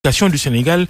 Du Sénégal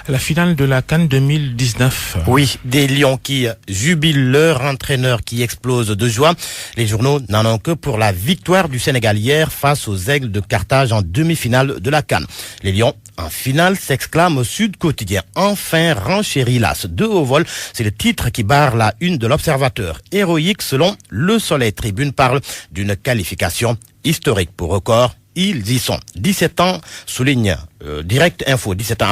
à la finale de la CAN 2019. Oui, des Lions qui jubilent leur entraîneur qui explose de joie. Les journaux n'en ont que pour la victoire du Sénégal hier face aux Aigles de Carthage en demi-finale de la CAN. Les Lions en finale s'exclament au Sud Quotidien. Enfin renchérit l'As de haut vol. C'est le titre qui barre la une de l'Observateur. Héroïque selon Le Soleil. Tribune parle d'une qualification historique pour record. Ils y sont. 17 ans, souligne Direct Info. 17 ans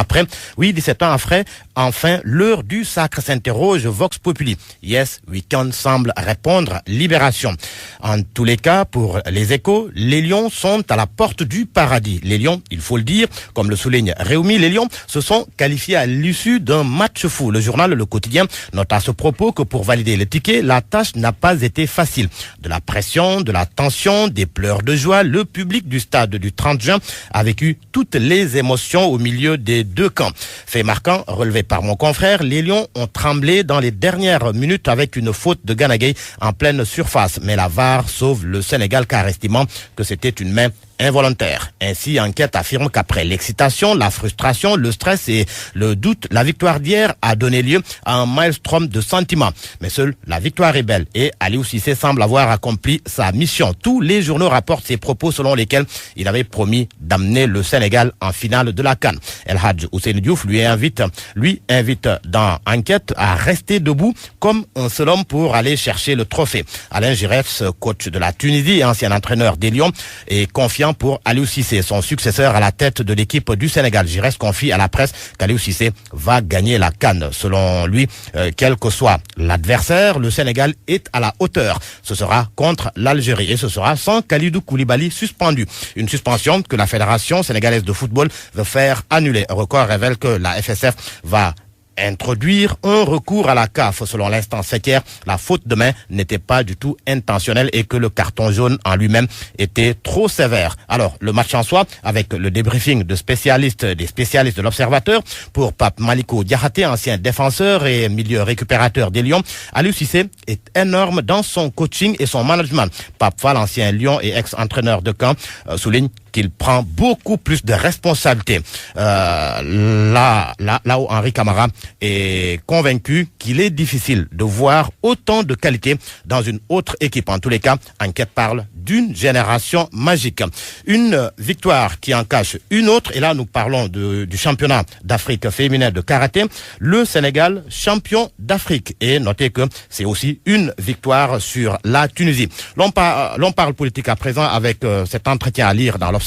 après, enfin, l'heure du sacre s'interroge Vox Populi. Yes, Weekend semble répondre Libération. En tous les cas, pour les Échos, les Lions sont à la porte du paradis. Les Lions, il faut le dire, comme le souligne Réumi, les Lions se sont qualifiés à l'issue d'un match fou. Le journal Le Quotidien note à ce propos que pour valider le ticket, la tâche n'a pas été facile. De la pression, de la tension, des pleurs de joie, le public du stade du 30 juin a vécu toutes les émotions au milieu des deux camps. Fait marquant, relevé par mon confrère, les Lions ont tremblé dans les dernières minutes avec une faute de Gana Gueye en pleine surface. Mais la VAR sauve le Sénégal car estimant que c'était une main involontaire. Ainsi, Enquête affirme qu'après l'excitation, la frustration, le stress et le doute, la victoire d'hier a donné lieu à un maelstrom de sentiments. Mais seule la victoire est belle et Aliou Cissé semble avoir accompli sa mission. Tous les journaux rapportent ses propos selon lesquels il avait promis d'amener le Sénégal en finale de la CAN. El Hadj Ousseynou Diouf lui invite dans Enquête à rester debout comme un seul homme pour aller chercher le trophée. Alain Giresse, coach de la Tunisie et ancien entraîneur des Lions, est confiant pour Aliou Cissé, son successeur à la tête de l'équipe du Sénégal. Giresse confie à la presse qu'Aliou Cissé va gagner la CAN. Selon lui, quel que soit l'adversaire, le Sénégal est à la hauteur. Ce sera contre l'Algérie et ce sera sans Kalidou Koulibaly suspendu. Une suspension que la Fédération sénégalaise de football veut faire annuler. Record révèle que la FSF va introduire un recours à la CAF. Selon l'instance faîtière, la faute de main n'était pas du tout intentionnelle et que le carton jaune en lui-même était trop sévère. Alors, le match en soi, avec le débriefing des spécialistes de l'Observateur, pour Pape Maliko Diakhaté, ancien défenseur et milieu récupérateur des Lions, Aliou Cissé est énorme dans son coaching et son management. Pape Fall, ancien Lion et ex-entraîneur de camp, souligne qu'il prend beaucoup plus de responsabilités. Là où Henri Camara est convaincu qu'il est difficile de voir autant de qualité dans une autre équipe. En tous les cas, Enquête parle d'une génération magique. Une victoire qui en cache une autre. Et là, nous parlons du championnat d'Afrique féminin de karaté. Le Sénégal, champion d'Afrique. Et notez que c'est aussi une victoire sur la Tunisie. L'on parle politique à présent avec cet entretien à lire dans l'Observateur.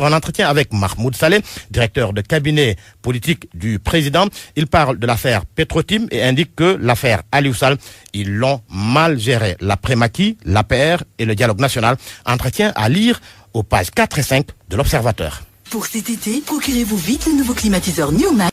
Un entretien avec Mahmoud Saleh, directeur de cabinet politique du président. Il parle de l'affaire Petrotim et indique que l'affaire Aliou Sall, ils l'ont mal gérée. L'après-maquis, l'APR et le dialogue national. Entretien à lire aux pages 4 et 5 de l'Observateur. Pour cet été, procurez-vous vite le nouveau climatiseur Newman.